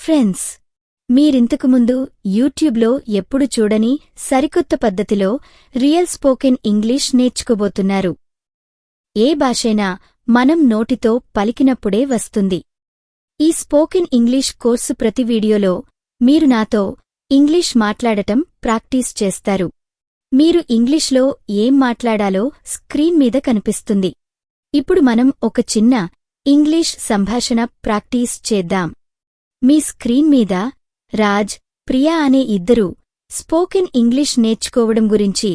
Friends, మీరింతకు ముందు యూట్యూబ్లో ఎప్పుడు చూడని సరికొత్త పద్ధతిలో రియల్ స్పోకెన్ ఇంగ్లీష్ నేర్చుకోబోతున్నారు. ఏ భాషైనా మనం నోటితో పలికినప్పుడే వస్తుంది. ఈ స్పోకెన్ ఇంగ్లీష్ కోర్సు ప్రతి వీడియోలో మీరు నాతో ఇంగ్లీష్ మాట్లాడటం ప్రాక్టీస్ చేస్తారు. మీరు ఇంగ్లీష్లో ఏం మాట్లాడాలో స్క్రీన్ మీద కనిపిస్తుంది. ఇప్పుడు మనం ఒక చిన్న ఇంగ్లీష్ సంభాషణ ప్రాక్టీస్ చేద్దాం. మీ స్క్రీన్ మీద రాజ్, ప్రియా అనే ఇద్దరు స్పోకెన్ ఇంగ్లీష్ నేర్చుకోవడం గురించి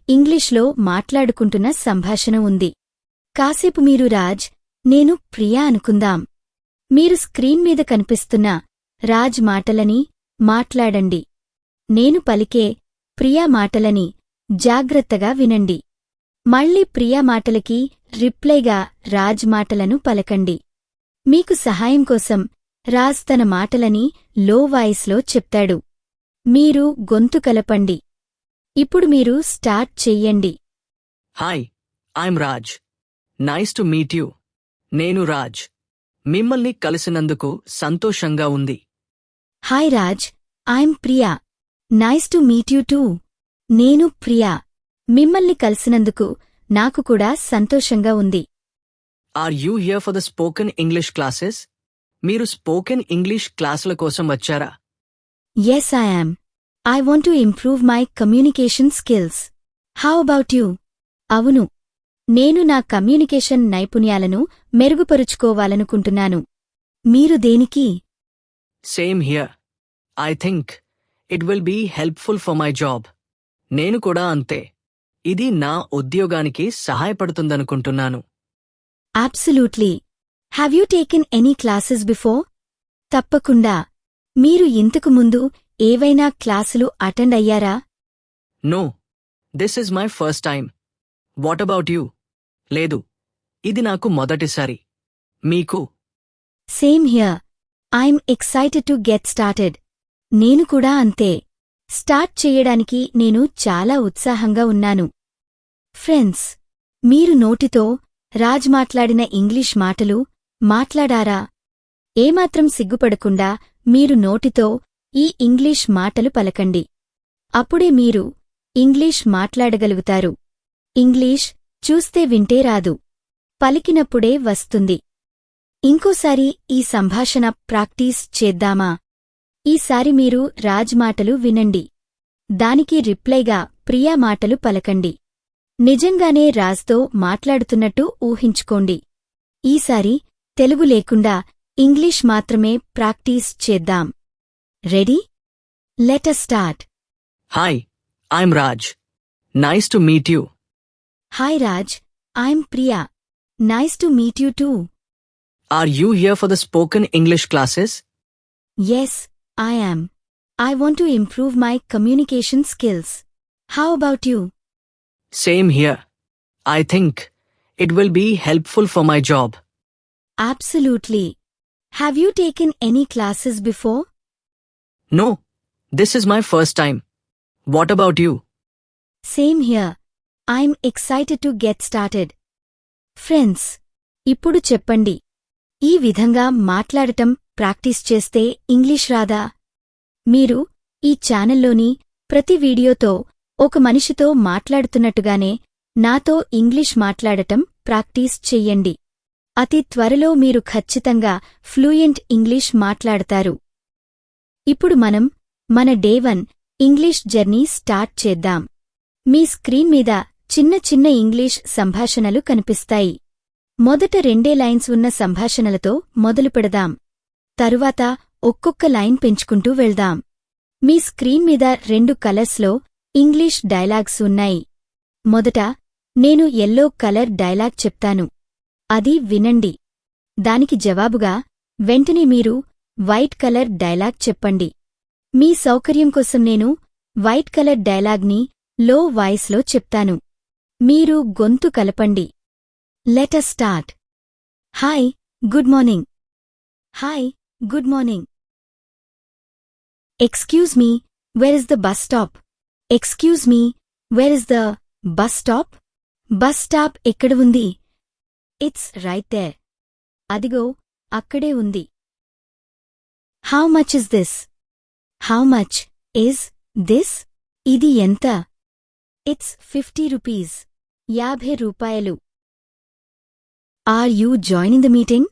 ఇంగ్లీష్లో మాట్లాడుకుంటున్న సంభాషణ ఉంది. కాసేపు మీరు రాజ్, నేను ప్రియా అనుకుందాం. మీరు స్క్రీన్ మీద కనిపిస్తున్న రాజ్ మాటలని మాట్లాడండి. నేను పలికే ప్రియా మాటలని జాగ్రత్తగా వినండి. మళ్ళీ ప్రియా మాటలకి రిప్లైగా రాజ్ మాటలను పలకండి. మీకు సహాయం కోసం రాజ్ తన మాటలని లో వాయిస్లో చెప్తాడు. మీరు గొంతు కలపండి. ఇప్పుడు మీరు స్టార్ట్ చెయ్యండి. Hi, I'm Raj. Nice to meet you. నేను రాజ్. మిమ్మల్ని కలిసినందుకు సంతోషంగా ఉంది. Hi Raj, I'm Priya. Nice to meet you too. నేను ప్రియా. మిమ్మల్ని కలిసినందుకు నాకు కూడా సంతోషంగా ఉంది. Are you here for the spoken English classes? మీరు స్పోకెన్ ఇంగ్లీష్ క్లాసుల కోసం వచ్చారా? Yes I am. I want to improve my communication skills. How about you? అవును, నేను నా కమ్యూనికేషన్ నైపుణ్యాలను మెరుగుపరుచుకోవాలనుకుంటున్నాను. మీరు దేనికి? Same here. I think it will be helpful for my job. నేను కూడా అంతే. ఇది నా ఉద్యోగానికి సహాయపడుతుందనుకుంటున్నాను. Absolutely. Have you taken any classes before? తప్పకుండా. మీరు ఇంతకు ముందు ఏవైనా క్లాసులు అటెండ్ అయ్యారా? No, this is my first time. What about you? లేదు, ఇది నాకు మొదటిసారి. మీకు? Same here. I'm excited to get started. నేను కూడా అంతే. స్టార్ట్ చెయ్యడానికి నేను చాలా ఉత్సాహంగా ఉన్నాను. ఫ్రెండ్స్, మీరు నోటితో రాజ్ మాట్లాడిన ఇంగ్లీష్ మాటలు మాట్లాడారా? ఏమాత్రం సిగ్గుపడకుండా మీరు నోటితో ఈ ఇంగ్లీష్ మాటలు పలకండి. అప్పుడే మీరు ఇంగ్లీష్ మాట్లాడగలుగుతారు. ఇంగ్లీష్ చూస్తే వింటే రాదు, పలికినప్పుడే వస్తుంది. ఇంకోసారి ఈ సంభాషణ ప్రాక్టీస్ చేద్దామా? ఈసారి మీరు రాజ్ మాటలు వినండి. దానికి రిప్లైగా ప్రియా మాటలు పలకండి. నిజంగానే రాజ్తో మాట్లాడుతున్నట్టు ఊహించుకోండి. ఈసారి తెలుగు లేకుండా ఇంగ్లీష్ మాత్రమే ప్రాక్టీస్ చేద్దాం. Ready? Let us start. Hi, I'm Raj. Nice to meet you. Hi Raj, I'm Priya. Nice to meet you too. Are you here for the spoken English classes? Yes I am. I want to improve my communication skills. How about you? Same here. I think it will be helpful for my job. Absolutely. Have you taken any classes before? No, this is my first time. What about you? Same here. I'm excited to get started. Friends, ఇప్పుడు చెప్పండి. ఈ విధంగా మాట్లాడటం practice చేస్తే English రాదా? మీరు ఈ ఛానల్లోని ప్రతి వీడియోతో ఒక మనిషితో మాట్లాడుతున్నట్టుగానే నాతో ఇంగ్లీష్ మాట్లాడటం ప్రాక్టీస్ చెయ్యండి. అతి త్వరలో మీరు ఖచ్చితంగా ఫ్లూయెంట్ ఇంగ్లీష్ మాట్లాడతారు. ఇప్పుడు మనం మన డే 1 ఇంగ్లీష్ జర్నీ స్టార్ట్ చేద్దాం. మీ స్క్రీన్ మీద చిన్న చిన్న ఇంగ్లీష్ సంభాషణలు కనిపిస్తాయి. మొదట 2 లైన్స్ ఉన్న సంభాషణలతో మొదలుపెడదాం. తరువాత ఒక్కొక్క లైన్ పెంచుకుంటూ వెళ్దాం. మీ స్క్రీన్ మీద 2 కలర్స్లో ఇంగ్లీష్ డైలాగ్స్ ఉన్నాయి. మొదట నేను యెల్లో కలర్ డైలాగ్ చెప్తాను. అది వినండి. దానికి జవాబుగా వెంటనే మీరు వైట్ కలర్ డైలాగ్ చెప్పండి. మీ సౌకర్యం కోసం నేను వైట్ కలర్ డైలాగ్ని లో వాయిస్లో చెప్తాను. మీరు గొంతు కలపండి. Let us start. Hi, good morning. Hi, good morning. Excuse me, where is the bus stop? Excuse me, where is the bus stop? Bus stop ఎక్కడ ఉంది? It's right there. అదిగో అక్కడే ఉంది. How much is this? How much is this? ఇది ఎంత? It's 50 rupees. 50 రూపాయలు. Are you joining the meeting?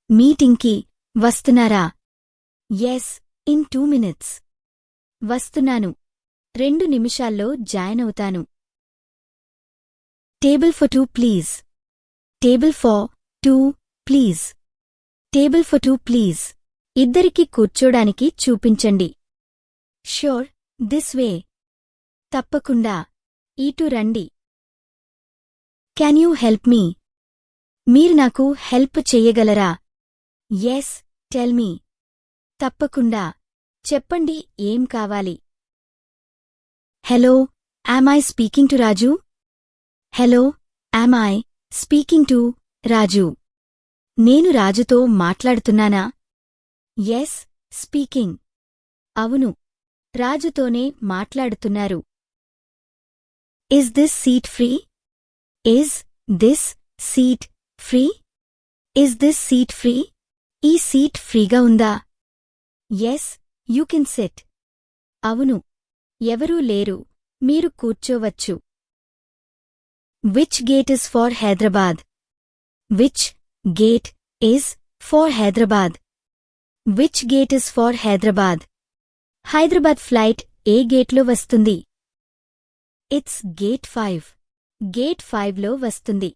మీటింగ్కి వస్తున్నారా? Yes, in 2 minutes. వస్తున్నాను. 2 నిమిషాల్లో జాయిన్ అవుతాను. Table for 2 please. Table for 2 please. Table for 2 please. ఇద్దరికి కూర్చోడానికి చూపించండి. Sure, this way. తప్పకుండా. ఇటు రండి. Can you help me? మీరు నాకు హెల్ప్ చెయ్యగలరా? Yes, tell me. తప్పకుండా. చెప్పండి, ఏం కావాలి? Hello, am I speaking to Raju? Hello, am I speaking to Raju? నేను రాజుతో మాట్లాడుతున్నానా? Yes, speaking. అవును, రాజుతోనే మాట్లాడుతున్నారు. Is this seat free? Is this seat free? Is this seat free? ఈ సీట్ ఫ్రీగా ఉందా? Yes, you can sit. అవును, ఎవరూ లేరు, మీరు కూర్చోవచ్చు. Which gate is for Hyderabad? Which gate is for Hyderabad? Which gate is for Hyderabad? Hyderabad flight ఏ గేట్లో వస్తుంది? It's gate 5. గేట్ 5లో వస్తుంది.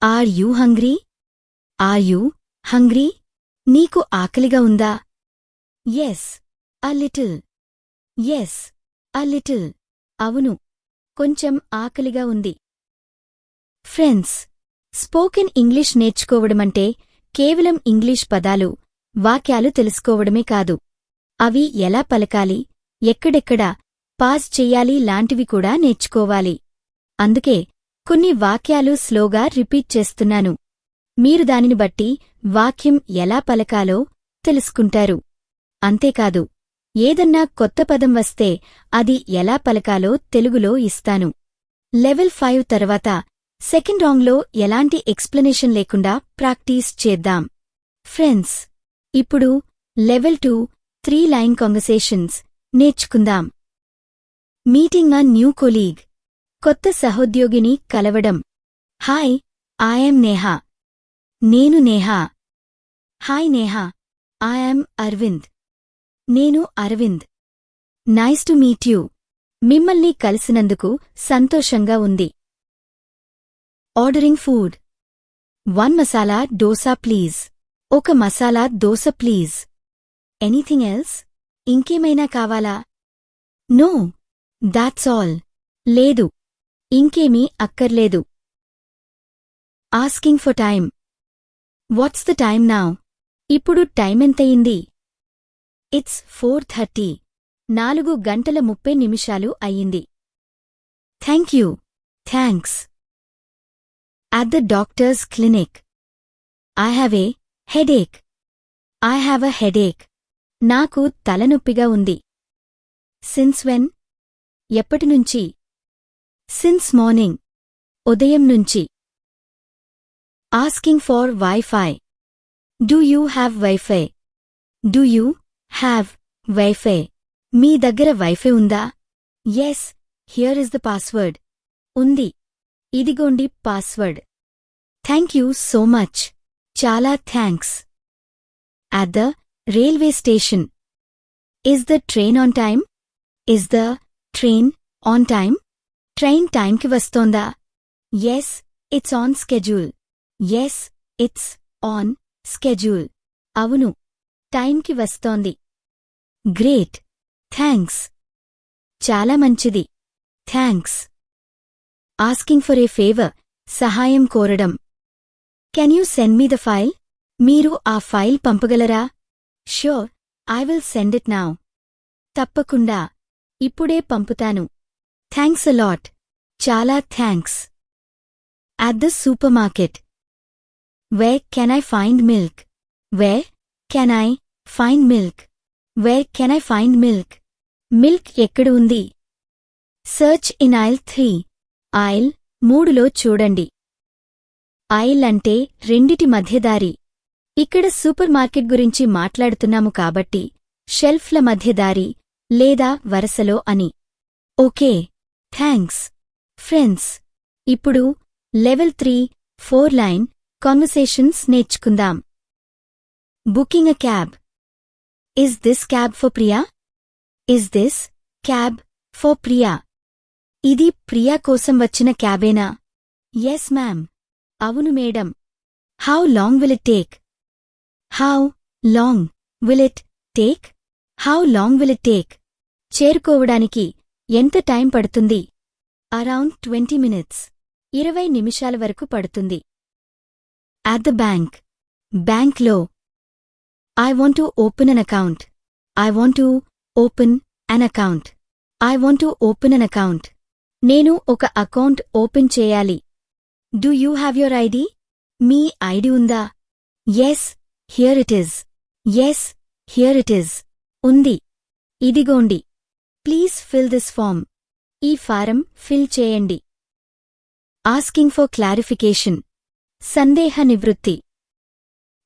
Are you hungry? Are you hungry? నీకు ఆకలిగా ఉందా? Yes, a little. Yes, a little. అవును, కొంచెం ఆకలిగా ఉంది. ఫ్రెండ్స్, స్పోకెన్ ఇంగ్లీష్ నేర్చుకోవడమంటే కేవలం ఇంగ్లీష్ పదాలు, వాక్యాలు తెలుసుకోవడమే కాదు. అవి ఎలా పలకాలి, ఎక్కడెక్కడ పాజ్ చెయ్యాలి లాంటివి కూడా నేర్చుకోవాలి. అందుకే కొన్ని వాక్యాలు స్లోగా రిపీట్ చేస్తున్నాను. మీరు దానిని బట్టి వాక్యం ఎలా పలకాలో తెలుసుకుంటారు. అంతేకాదు, ఏదన్నా కొత్త పదం వస్తే అది ఎలా పలకాలో తెలుగులో ఇస్తాను. లెవెల్ 5 తర్వాత సెకండ్ రాంగ్లో ఎలాంటి ఎక్స్ప్లెనేషన్ లేకుండా ప్రాక్టీస్ చేద్దాం. ఫ్రెండ్స్, ఇప్పుడు లెవెల్ 2 3 లైన్ కాన్వర్సేషన్స్ నేర్చుకుందాం. Meeting a new colleague. కొత్త సహోద్యోగిని కలవడం. Hi, I'm Neha. నేను నేహా. Hi Neha, I'm Arvind. నేను Arvind. Nice to meet you. మిమ్మల్ని కలిసినందుకు సంతోషంగా ఉంది. Ordering food. 1 masala dosa please. ఒక masala dosa please. Anything else? ఇంకేమైనా కావాలా? No, that's all. లేదు, ఇంకేమీ అక్కర్లేదు. Asking for time. What's the time now? ఇప్పుడు టైమెంతయింది? ఇట్స్ 4:30. 4:30 అయ్యింది. Thank you. Thanks. At the doctor's clinic. I have a headache. I have a headache. నాకు తలనొప్పిగా ఉంది. Since when? ఎప్పటినుంచి? Since morning. ఉదయం నుంచి. Asking for wifi. Do you have wifi? Do you have wifi? మీ దగ్గర wifi ఉందా? Yes, here is the password. ఉంది. ఇదిగోండి password. Thank you so much. చాలా thanks. At the railway station. Is the train on time? Is the train on time? Train టైంకి వస్తోందా? Yes, it's on schedule. Yes, it's on schedule. అవును, టైంకి వస్తోంది. Great. Thanks. చాలా మంచిది. Thanks. Asking for a favour. సహాయం కోరడం. Can you send me the file? మీరు ఆ ఫైల్ పంపగలరా? Sure, I will send it now. తప్పకుండా. ఇప్పుడే పంపుతాను. Thanks a lot. చాలా thanks. At the supermarket. Where can I find milk? Where can I find milk? Where can I find milk? Milk ఎక్కడ ఉంది? Search in I'll 3. I'll 3లో చూడండి. I'll అంటే రెండిటి మధ్యదారి. ఇక్కడ సూపర్ మార్కెట్ గురించి మాట్లాడుతున్నాము కాబట్టి షెల్ఫ్ల మధ్య దారి లేదా వరసలో అని. Okay, thanks. ఫ్రెండ్స్, ఇప్పుడు లెవెల్ 3-4 లైన్ కాన్వర్సేషన్స్ నేర్చుకుందాం. Booking a cab. Is this cab for Priya? Is this cab for Priya? ఇది ప్రియా కోసం వచ్చిన క్యాబేనా? Yes ma'am. అవును మేడం. How long will it take? How long will it take? How long will it take? చేరుకోవడానికి ఎంత time పడుతుంది? Around 20 minutes. 20 నిమిషాల వరకు పడుతుంది. At the bank. బ్యాంక్లో. I want to open an account. I want to open an account. I want to open an account. నేను ఒక account open చేయాలి. Do you have your ID? మీ ID ఉందా? Yes, here it is. Yes, here it is. ఉంది. ఇదిగోండి. Please fill this form. ఈ form fill చేయండి. Asking for clarification. సందేహ నివృత్తి.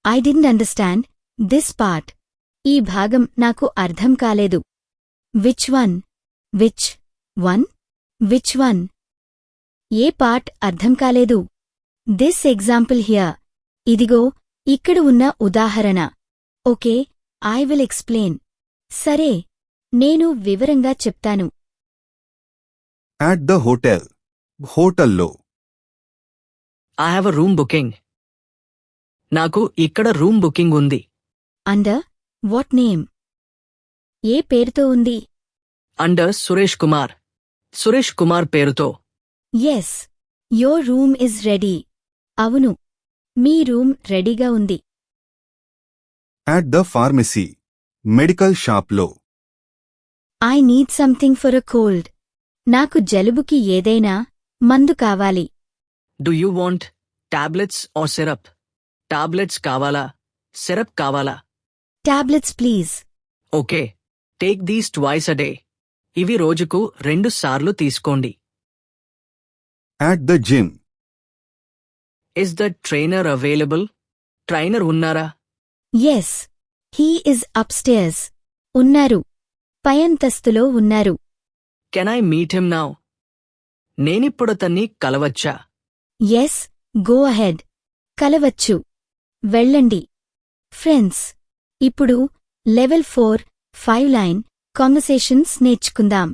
I didn't understand this part. ఈ భాగం నాకు అర్థం కాలేదు. Which one? Which one? Which one? ఏ పార్ట్ అర్థం కాలేదు? This example here. ఇదిగో, ఇక్కడ ఉన్న ఉదాహరణ. Okay, I will explain. సరే, నేను వివరంగా చెప్తాను. At the hotel. హోటల్లో. I have a room booking. నాకు ఇక్కడ రూమ్ బుకింగ్ ఉంది. Under what name? ఏ పేరుతో ఉంది? అండర్ సురేష్ కుమార్. సురేష్ కుమార్ పేరుతో. Yes, your room is ready. అవును, మీ రూమ్ రెడీగా ఉంది. At the pharmacy. మెడికల్ షాప్లో. I need something for a cold. నాకు జలుబుకి ఏదైనా మందు కావాలి. Do you want tablets or syrup? Tablets కావాలా, సిరప్ కావాలా? Tablets please. Okay, take these twice a day. ఇవి రోజుకు 2 సార్లు తీసుకోండి. At the gym. Is the trainer available? Trainer ఉన్నారా? Yes, he is upstairs. ఉన్నారు. పైంతస్తులో ఉన్నారు. Can I meet him now? నేనిప్పుడతన్ని కలవచ్చా? Yes, go ahead. కలవచ్చు. వెళ్ళండి. ఫ్రెండ్స్, ఇప్పుడు లెవెల్ 4-5 లైన్ కాన్వర్సేషన్స్ నేర్చుకుందాం.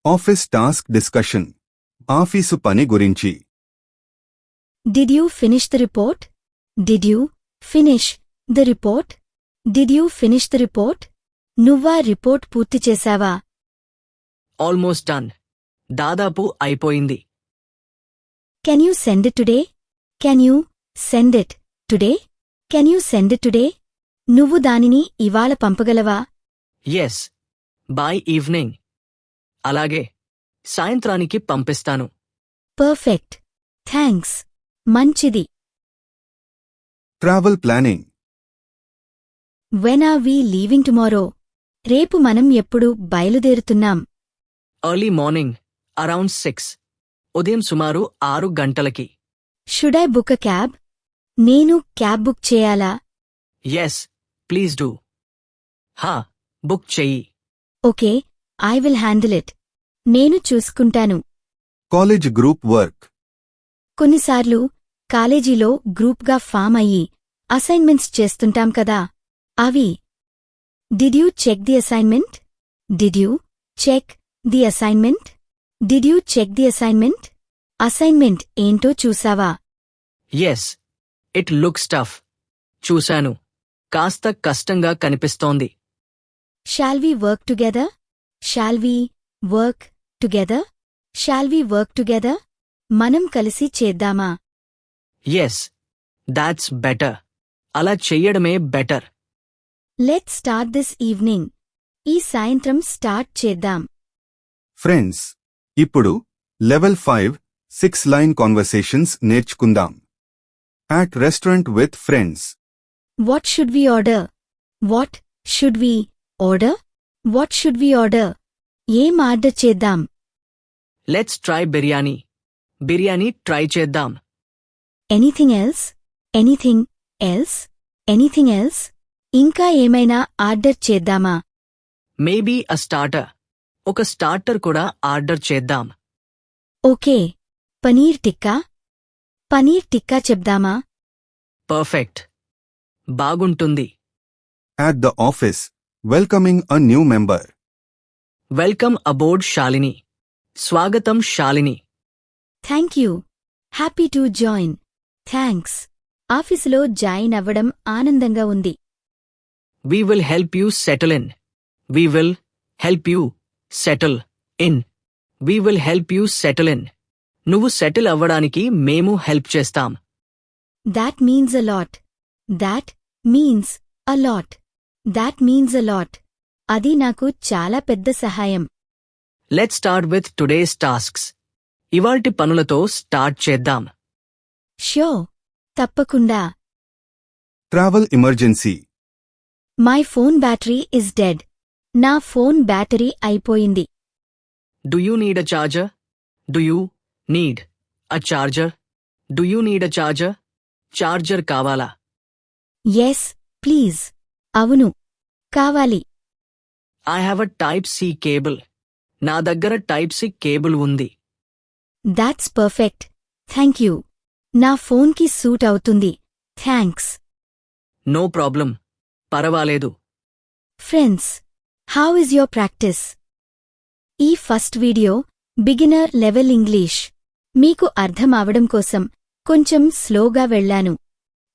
Office task discussion. ఆఫీసు పని గురించి. Did you finish the report? Did you finish the report? Did you finish the report? నువ్వా report పూర్తి చేశావా? Almost done. దాదాపు అయిపోయింది. Can you send it today? Can you send it today? Can you send it today? నువ్వు దానిని ఇవాళ పంపగలవా? Yes, by evening. అలాగే, సాయంత్రానికి పంపిస్తాను. పర్ఫెక్ట్. థ్యాంక్స్. మంచిది. Travel planning. When are we leaving tomorrow? రేపు మనం ఎప్పుడు బయలుదేరుతున్నాం? Early morning, around 6. ఉదయం సుమారు 6 గంటలకి. Should I book a cab? నేను క్యాబ్ బుక్ చేయాలా? Yes, please do. హా, బుక్ చెయ్యి. Okay, I will handle it. నేను చూసుకుంటాను. College group work. కొన్నిసార్లు కాలేజీలో గ్రూప్గా ఫామ్ అయ్యి అసైన్మెంట్స్ చేస్తుంటాం కదా, అవి. Did you check the assignment? Did you check the assignment? Did you check the assignment? Assignment ఏంటో చూసావా? Yes, it looks tough. చూశాను. కాస్త కష్టంగా కనిపిస్తోంది. Shall we work together? Shall we work together? Shall we work together? మనం కలిసి చేద్దామా? Yes, that's better. అలా చెయ్యడమే better. Let's start this evening. ఈ సాయంత్రం స్టార్ట్ చేద్దాం. ఫ్రెండ్స్, ఇప్పుడు లెవెల్ 5-6 లైన్ కాన్వర్సేషన్స్ నేర్చుకుందాం. At restaurant with friends. What should we order? What should we order? What should we order? ఏం ఆర్డర్ చేద్దాం? Let's try biryani. Biryani try చేద్దాం. Anything else? Anything else anything else ఇంకా ఏమైనా order చేద్దామా? Maybe a starter. ఒక starter కూడా order చేద్దాం. Okay, paneer tikka? Paneer tikka చెప్దామా? పర్ఫెక్ట్. బాగుంటుంది. At the office, welcoming a new member. Welcome aboard Shalini. స్వాగతం Shalini. Thank you. Happy to join. Thanks. ఆఫీసులో జాయిన్ అవ్వడం ఆనందంగా ఉంది. We will help you settle in. We will help you settle in. We will help you settle in. నువ్వు settle అవ్వడానికి మేము help చేస్తాం. That means a lot. That means a lot. That means a lot. అది నాకు చాలా పెద్ద సహాయం. Let's start with today's tasks. ఇవాల్టి పనులతో స్టార్ట్ చేద్దాం. ష్యూర్, తప్పకుండా. Travel emergency. My phone battery is dead. నా ఫోన్ బ్యాటరీ అయిపోయింది. Do you need a charger? Do you need a charger? Do you need a charger? Charger కావాలా? Yes, please. అవును, కావాలి. I have a type C cable. నా దగ్గర type C cable ఉంది. That's perfect. Thank you. నా ఫోన్కి suit అవుతుంది. Thanks. No problem. పరవాలేదు. Friends, how is your practice? ఈ first video beginner level English. మీకు అర్థం అవడం కోసం కొంచెం స్లోగా వెళ్ళాను.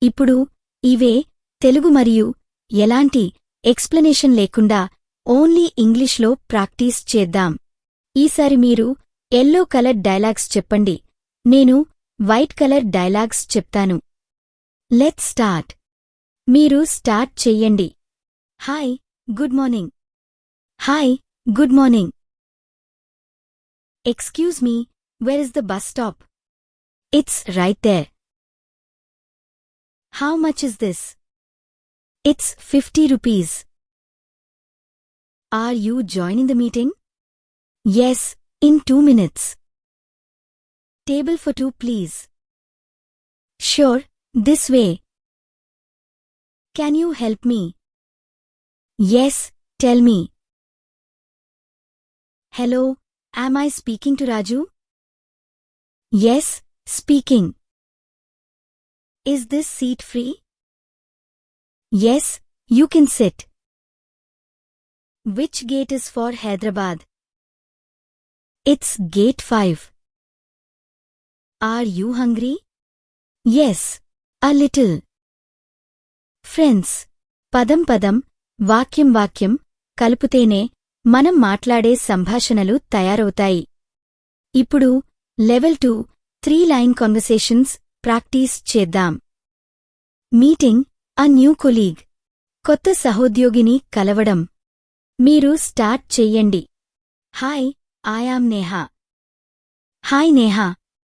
ఇప్పుడు ఇవే తెలుగు మరియు ఎలాంటి ఎక్స్ప్లెనేషన్ లేకుండా ఓన్లీ ఇంగ్లీష్లో ప్రాక్టీస్ చేద్దాం. ఈసారి మీరు ఎల్లో కలర్ డైలాగ్స్ చెప్పండి, నేను వైట్ కలర్ డైలాగ్స్ చెప్తాను. Let's start. మీరు స్టార్ట్ చెయ్యండి. Hi, good morning. Hi, good morning. Excuse me, where is the bus stop? It's right there. How much is this? It's 50 rupees. Are you joining the meeting? Yes, in 2 minutes. Table for 2 please. Sure, this way. Can you help me? Yes, tell me. Hello, am I speaking to Raju? Yes, speaking. Is this seat free? Yes, you can sit. Which gate is for Hyderabad? It's gate 5. Are you hungry? Yes, a little. Friends, పదం పదం, వాక్యం వాక్యం కలుపుతేనే మనం మాట్లాడే సంభాషణలు తయారవుతాయి. ఇప్పుడు level 2 3 line conversations practice చేద్దాం. Meeting a new colleague. కొత్త సహోద్యోగిని కలవడం. మీరు స్టార్ట్ చెయ్యండి. Hi, I am Neha. Hi Neha,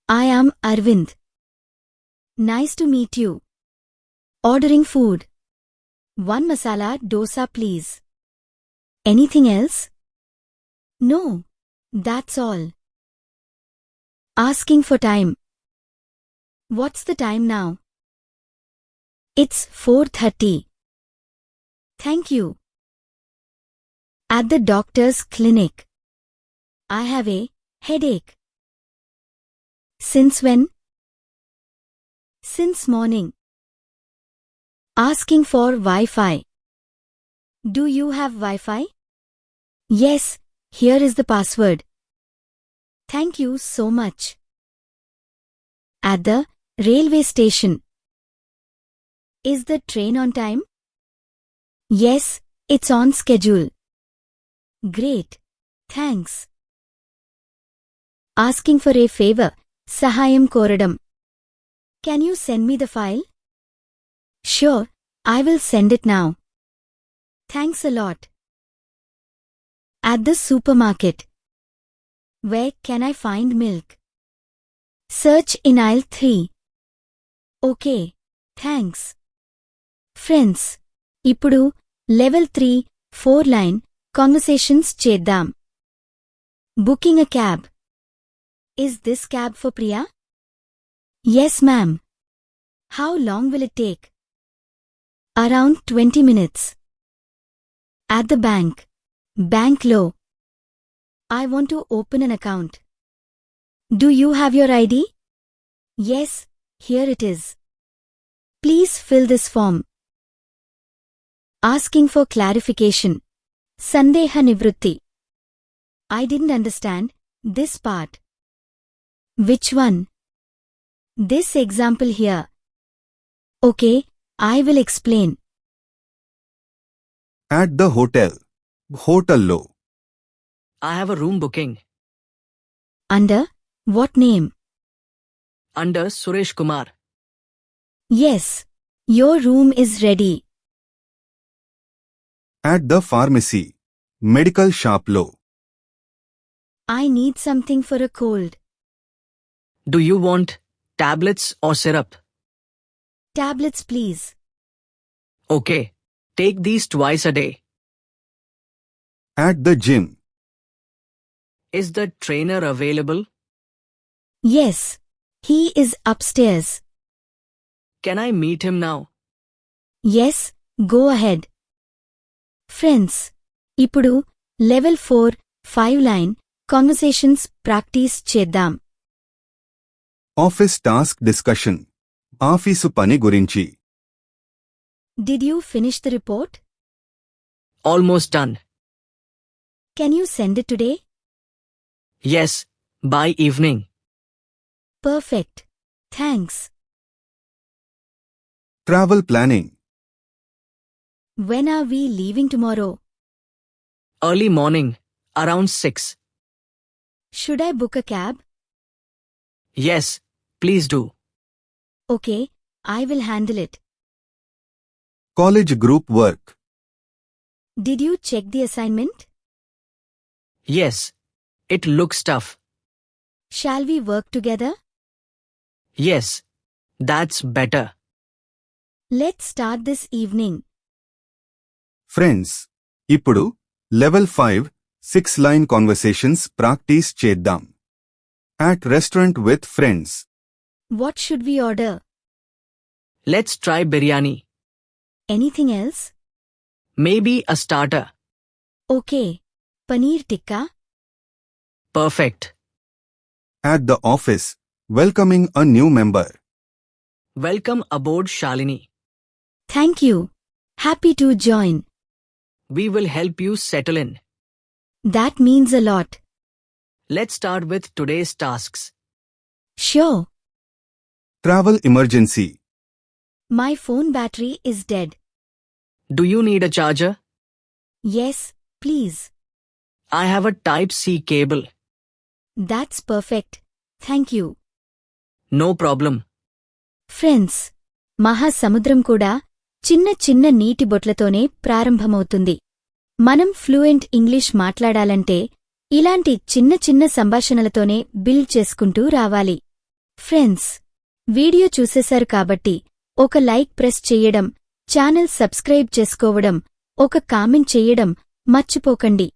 I am Aravind. Nice to meet you. Ordering food. 1 masala dosa please. Anything else? No, that's all. Asking for time. What's the time now? It's 4:30. Thank you. At the doctor's clinic. I have a headache. Since when? Since morning. Asking for Wi-Fi. Do you have Wi-Fi? Yes, here is the password. Thank you so much. At the railway station. Is the train on time? Yes, it's on schedule. Great, thanks. Asking for a favor. Sahayam koradam. Can you send me the file? Sure, I will send it now. Thanks a lot. At the supermarket. Where can I find milk? Search in aisle 3. Okay, thanks. Friends, ఇప్పుడు level 3 4 line conversations చేద్దాం. Booking a cab. Is this cab for Priya? Yes, ma'am. How long will it take? Around 20 minutes. At the bank. Bank lo. I want to open an account. Do you have your ID? Yes, here it is. Please fill this form. Asking for clarification. Sandeha nivrutti. I didn't understand this part. Which one? This example here. Okay, I will explain. At the hotel. హోటల్లో. I have a room booking. Under what name? Under Suresh Kumar. Yes, your room is ready. At the pharmacy. Medical షాప్లో. I need something for a cold. Do you want tablets or syrup? Tablets please. Okay. Take these twice a day. At the gym. Is the trainer available? Yes, he is upstairs. Can I meet him now? Yes, go ahead. Friends, ఇప్పుడు level 4 5 line conversations practice చేద్దాం. Office task discussion. Office పని గురించి. Did you finish the report? Almost done. Can you send it today? Yes, by evening. Perfect. Thanks. Travel planning. When are we leaving tomorrow? Early morning, around 6. Should I book a cab? Yes, please do. Okay, I will handle it. College group work. Did you check the assignment? Yes, it looks tough. Shall we work together? Yes, that's better. Let's start this evening. Friends, ఇప్పుడు level 5 6 line conversations practice చేద్దాం. At restaurant with friends. What should we order? Let's try biryani. Anything else? Maybe a starter. Okay. Paneer tikka? Perfect. At the office, welcoming a new member. Welcome aboard, Shalini. Thank you. Happy to join. We will help you settle in. That means a lot. Let's start with today's tasks. Sure. Travel emergency. My phone battery is dead. Do you need a charger? Yes, please. I have a Type-C cable. That's perfect. Thank you. No problem. Friends, మహాసముద్రం కూడా చిన్న చిన్న నీటి బొట్లతోనే ప్రారంభమవుతుంది. మనం fluent English మాట్లాడాలంటే ఇలాంటి చిన్న చిన్న సంభాషణలతోనే బిల్డ్ చేసుకుంటూ రావాలి. ఫ్రెండ్స్, వీడియో చూసేశారు కాబట్టి ఒక లైక్ ప్రెస్ చెయ్యడం, ఛానల్ సబ్స్క్రైబ్ చేసుకోవడం, ఒక కామెంట్ చెయ్యడం మర్చిపోకండి.